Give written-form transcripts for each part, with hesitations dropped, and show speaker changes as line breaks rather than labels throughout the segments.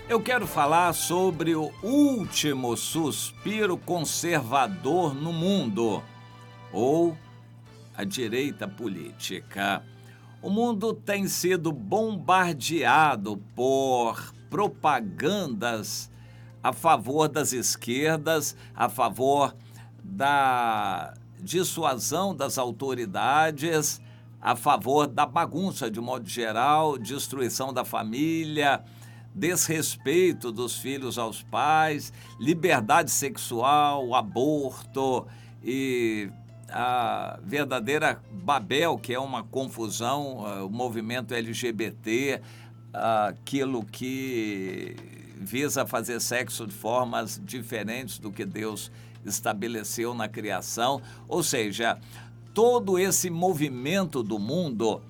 Eu quero falar sobre o último suspiro conservador no mundo, ou a direita política. O mundo tem sido bombardeado por propagandas a favor das esquerdas, a favor da dissuasão das autoridades, a favor da bagunça de modo geral, destruição da família, desrespeito dos filhos aos pais, liberdade sexual, aborto e a verdadeira Babel, que é uma confusão, o movimento LGBT, aquilo que visa fazer sexo de formas diferentes do que Deus estabeleceu na criação. Ou seja, todo esse movimento do mundo,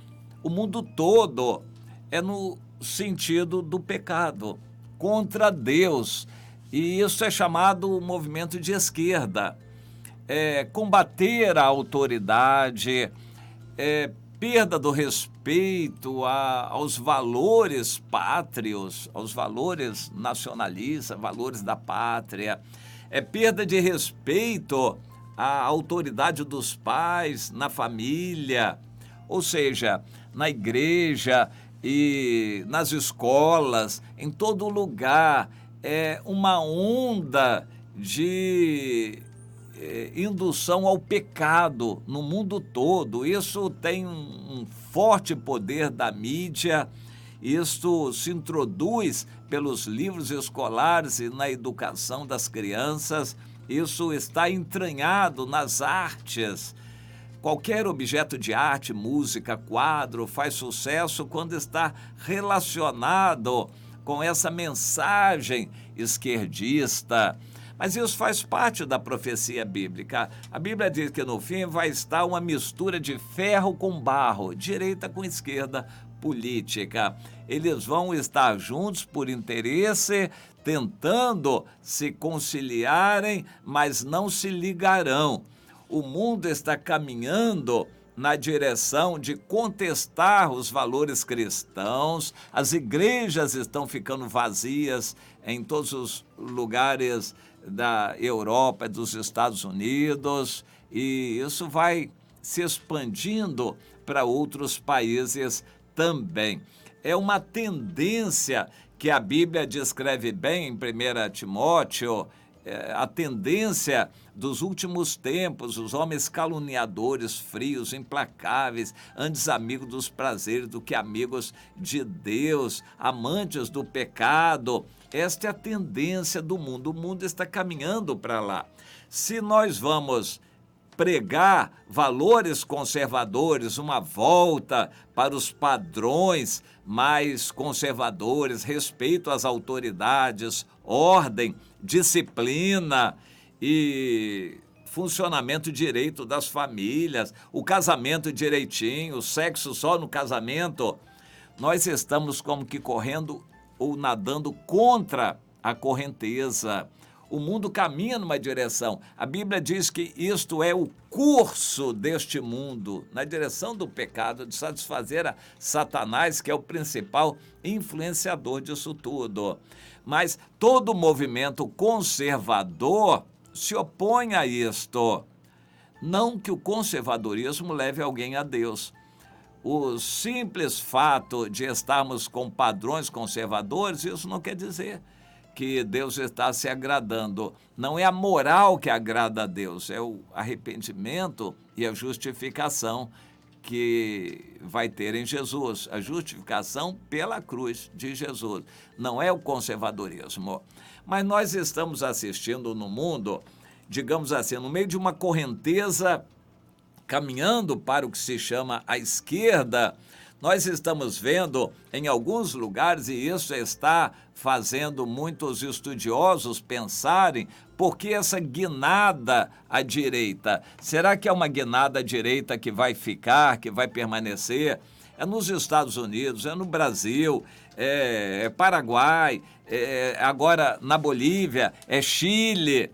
o mundo todo, é no sentido do pecado contra Deus. E isso é chamado movimento de esquerda. Combater a autoridade, perda do respeito aos valores pátrios, aos valores nacionalistas, valores da pátria, perda de respeito à autoridade dos pais na família, ou seja, na igreja e nas escolas, em todo lugar, uma onda de indução ao pecado no mundo todo. Isso tem um forte poder da mídia, isso se introduz pelos livros escolares e na educação das crianças, isso está entranhado nas artes. Qualquer objeto de arte, música, quadro, faz sucesso quando está relacionado com essa mensagem esquerdista. Mas isso faz parte da profecia bíblica. A Bíblia diz que no fim vai estar uma mistura de ferro com barro, direita com esquerda política. Eles vão estar juntos por interesse, tentando se conciliarem, mas não se ligarão. O mundo está caminhando na direção de contestar os valores cristãos, as igrejas estão ficando vazias em todos os lugares da Europa, dos Estados Unidos, e isso vai se expandindo para outros países também. É uma tendência que a Bíblia descreve bem em 1 Timóteo, a tendência dos últimos tempos, os homens caluniadores, frios, implacáveis, antes amigos dos prazeres do que amigos de Deus, amantes do pecado. Esta é a tendência do mundo. O mundo está caminhando para lá. Se nós vamos pregar valores conservadores, uma volta para os padrões mais conservadores, respeito às autoridades, ordem, disciplina e funcionamento direito das famílias, o casamento direitinho, o sexo só no casamento, nós estamos como que correndo ou nadando contra a correnteza. O mundo caminha numa direção. A Bíblia diz que isto é o curso deste mundo, na direção do pecado, de satisfazer a Satanás, que é o principal influenciador disso tudo. Mas todo movimento conservador se opõe a isto. Não que o conservadorismo leve alguém a Deus. O simples fato de estarmos com padrões conservadores, isso não quer dizer que Deus está se agradando. Não é a moral que agrada a Deus, é o arrependimento e a justificação que vai ter em Jesus. A justificação pela cruz de Jesus. Não é o conservadorismo. Mas nós estamos assistindo no mundo, digamos assim, no meio de uma correnteza caminhando para o que se chama a esquerda. Nós estamos vendo em alguns lugares, e isso está fazendo muitos estudiosos pensarem, por que essa guinada à direita? Será que é uma guinada à direita que vai ficar, que vai permanecer? É nos Estados Unidos, é no Brasil, é Paraguai, agora na Bolívia, é Chile.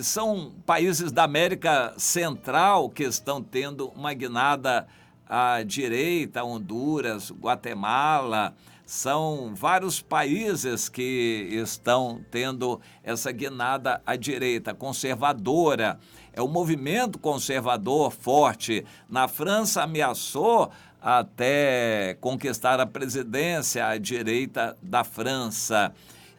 São países da América Central que estão tendo uma guinada à direita, Honduras, Guatemala. São vários países que estão tendo essa guinada à direita, conservadora. É um movimento conservador forte. Na França ameaçou até conquistar a presidência à direita da França.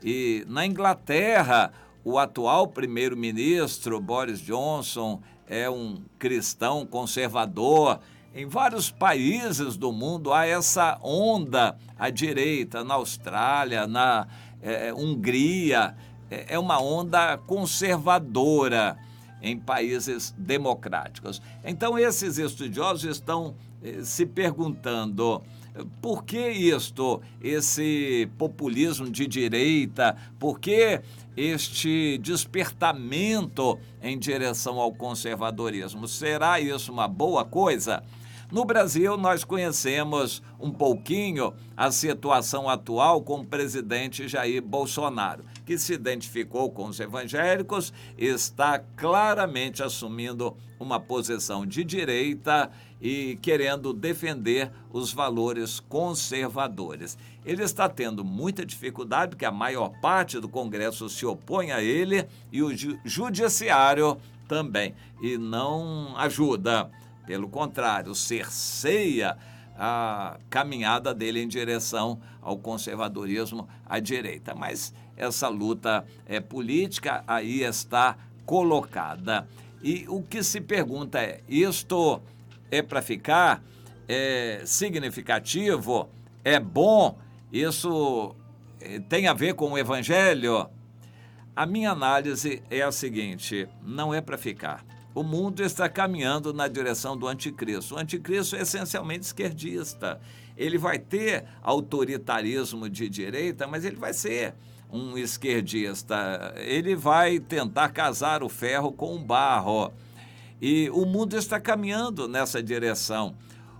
E na Inglaterra, o atual primeiro-ministro, Boris Johnson, é um cristão conservador. Em vários países do mundo há essa onda à direita, na Austrália, na Hungria, é uma onda conservadora em países democráticos. Então, esses estudiosos estão se perguntando por que esse populismo de direita, por que este despertamento em direção ao conservadorismo? Será isso uma boa coisa? No Brasil, nós conhecemos um pouquinho a situação atual com o presidente Jair Bolsonaro, que se identificou com os evangélicos, está claramente assumindo uma posição de direita e querendo defender os valores conservadores. Ele está tendo muita dificuldade, porque a maior parte do Congresso se opõe a ele e o Judiciário também, e não ajuda. Pelo contrário, cerceia a caminhada dele em direção ao conservadorismo à direita. Mas essa luta política aí está colocada. E o que se pergunta é, isto é para ficar? É significativo? É bom? Isso tem a ver com o Evangelho? A minha análise é a seguinte: não é para ficar. O mundo está caminhando na direção do anticristo. O anticristo é essencialmente esquerdista. Ele vai ter autoritarismo de direita, mas ele vai ser um esquerdista. Ele vai tentar casar o ferro com o barro. E o mundo está caminhando nessa direção.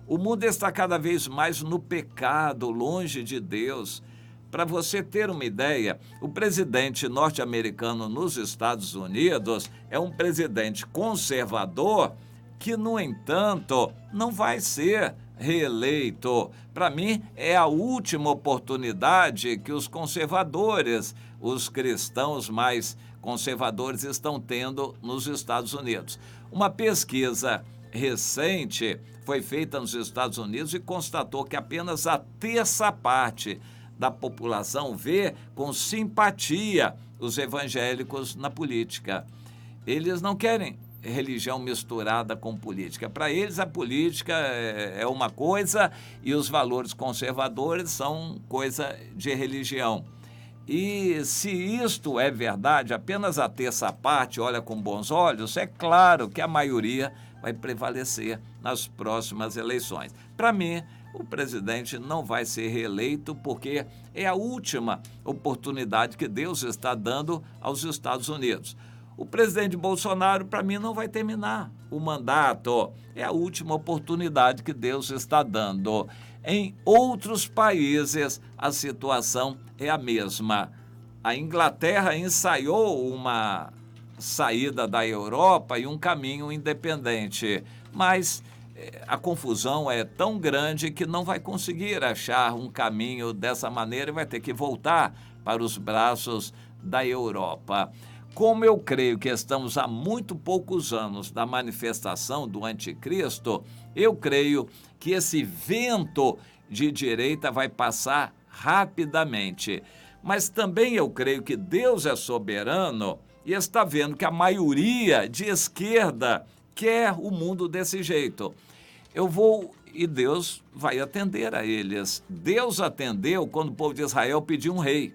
O mundo está cada vez mais no pecado, longe de Deus. Para você ter uma ideia, o presidente norte-americano nos Estados Unidos é um presidente conservador que, no entanto, não vai ser reeleito. Para mim, é a última oportunidade que os conservadores, os cristãos mais conservadores, estão tendo nos Estados Unidos. Uma pesquisa recente foi feita nos Estados Unidos e constatou que apenas a terça parte da população vê com simpatia os evangélicos na política. Eles não querem religião misturada com política. Para eles, a política é uma coisa e os valores conservadores são coisa de religião. E se isto é verdade, apenas a terça parte olha com bons olhos, é claro que a maioria vai prevalecer nas próximas eleições. Para mim, o presidente não vai ser reeleito porque é a última oportunidade que Deus está dando aos Estados Unidos. O presidente Bolsonaro, para mim, não vai terminar o mandato. É a última oportunidade que Deus está dando. Em outros países, a situação é a mesma. A Inglaterra ensaiou uma saída da Europa e um caminho independente, mas a confusão é tão grande que não vai conseguir achar um caminho dessa maneira e vai ter que voltar para os braços da Europa. Como eu creio que estamos há muito poucos anos da manifestação do anticristo, eu creio que esse vento de direita vai passar rapidamente. Mas também eu creio que Deus é soberano e está vendo que a maioria de esquerda quer o mundo desse jeito. E Deus vai atender a eles. Deus atendeu quando o povo de Israel pediu um rei.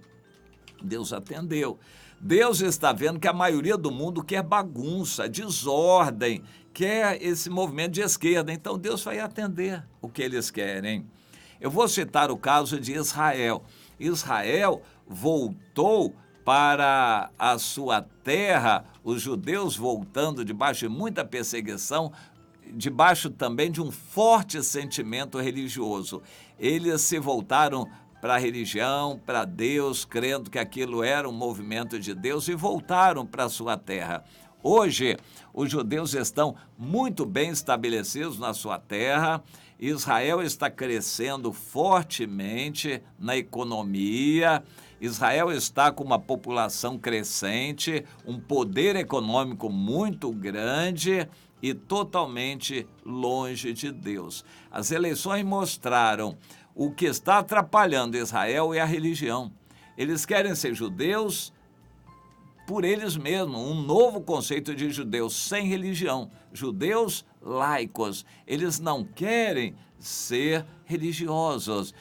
Deus atendeu. Deus está vendo que a maioria do mundo quer bagunça, desordem, quer esse movimento de esquerda. Então Deus vai atender o que eles querem. Eu vou citar o caso de Israel. Israel voltou para a sua terra, os judeus voltando debaixo de muita perseguição, debaixo também de um forte sentimento religioso. Eles se voltaram para a religião, para Deus, crendo que aquilo era um movimento de Deus e voltaram para a sua terra. Hoje, os judeus estão muito bem estabelecidos na sua terra, Israel está crescendo fortemente na economia. Israel está com uma população crescente, um poder econômico muito grande e totalmente longe de Deus. As eleições mostraram o que está atrapalhando Israel é a religião. Eles querem ser judeus por eles mesmos, um novo conceito de judeus sem religião, judeus laicos. Eles não querem ser religiosos.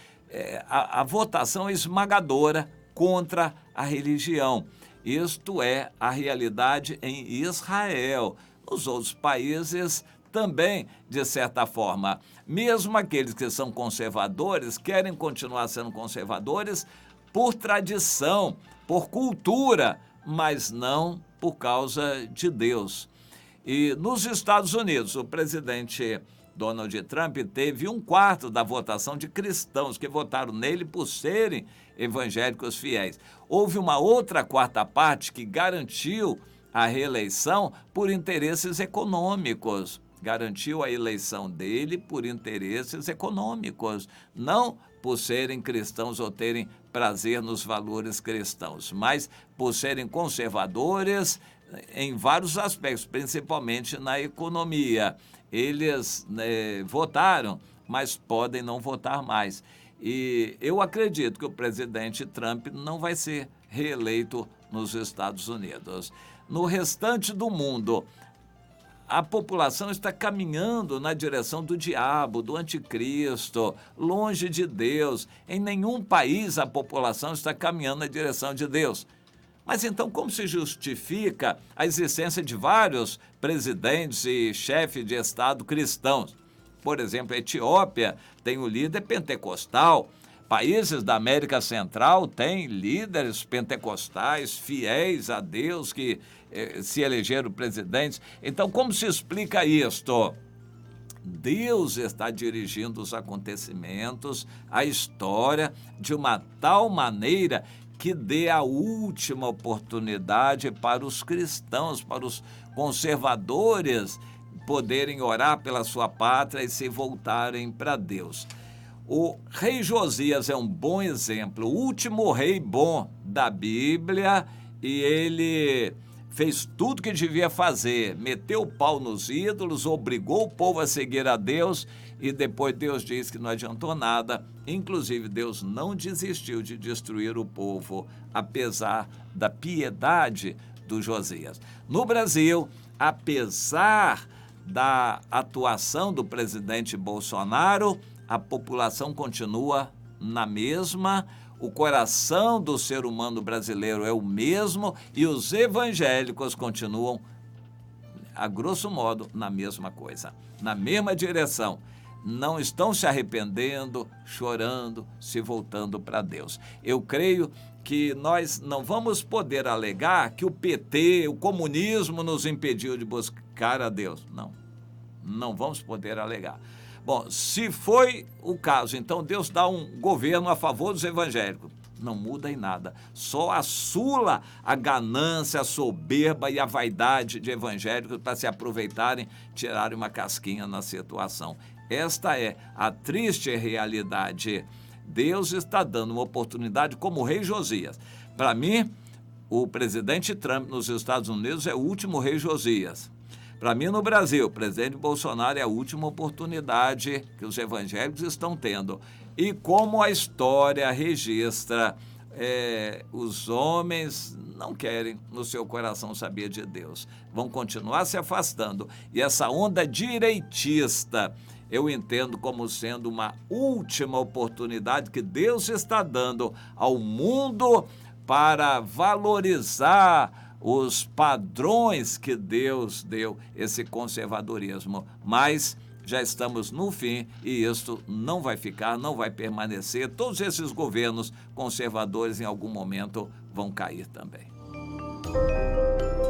A votação é esmagadora contra a religião. Isto é a realidade em Israel. Nos outros países também, de certa forma, mesmo aqueles que são conservadores, querem continuar sendo conservadores por tradição, por cultura, mas não por causa de Deus. E nos Estados Unidos, o presidente Donald Trump teve 1/4 da votação de cristãos que votaram nele por serem evangélicos fiéis. Houve uma outra 1/4 parte que garantiu a reeleição por interesses econômicos. Garantiu a eleição dele por interesses econômicos, não por serem cristãos ou terem prazer nos valores cristãos, mas por serem conservadores em vários aspectos, principalmente na economia. Eles votaram, mas podem não votar mais. E eu acredito que o presidente Trump não vai ser reeleito nos Estados Unidos. No restante do mundo, a população está caminhando na direção do diabo, do anticristo, longe de Deus. Em nenhum país a população está caminhando na direção de Deus. Mas então como se justifica a existência de vários presidentes e chefes de Estado cristãos? Por exemplo, a Etiópia tem um líder pentecostal. Países da América Central têm líderes pentecostais fiéis a Deus que se elegeram presidentes. Então, como se explica isto? Deus está dirigindo os acontecimentos, a história, de uma tal maneira que dê a última oportunidade para os cristãos, para os conservadores poderem orar pela sua pátria e se voltarem para Deus. O rei Josias é um bom exemplo, o último rei bom da Bíblia, e ele fez tudo que devia fazer, meteu o pau nos ídolos, obrigou o povo a seguir a Deus, e depois Deus diz que não adiantou nada. Inclusive, Deus não desistiu de destruir o povo, apesar da piedade do Josias. No Brasil, apesar da atuação do presidente Bolsonaro, a população continua na mesma, o coração do ser humano brasileiro é o mesmo e os evangélicos continuam, a grosso modo, na mesma coisa, na mesma direção. Não estão se arrependendo, chorando, se voltando para Deus. Eu creio que nós não vamos poder alegar que o PT, o comunismo nos impediu de buscar a Deus. Não vamos poder alegar. Bom, se foi o caso, então Deus dá um governo a favor dos evangélicos. Não muda em nada, só assula a ganância, a soberba e a vaidade de evangélicos para se aproveitarem, tirarem uma casquinha na situação. Esta é a triste realidade. Deus está dando uma oportunidade como o rei Josias. Para mim, o presidente Trump nos Estados Unidos é o último rei Josias. Para mim, no Brasil, o presidente Bolsonaro é a última oportunidade que os evangélicos estão tendo. E como a história registra, os homens não querem no seu coração saber de Deus. Vão continuar se afastando. E essa onda direitista, eu entendo como sendo uma última oportunidade que Deus está dando ao mundo para valorizar os padrões que Deus deu, esse conservadorismo. Mas já estamos no fim e isso não vai ficar, não vai permanecer. Todos esses governos conservadores em algum momento vão cair também.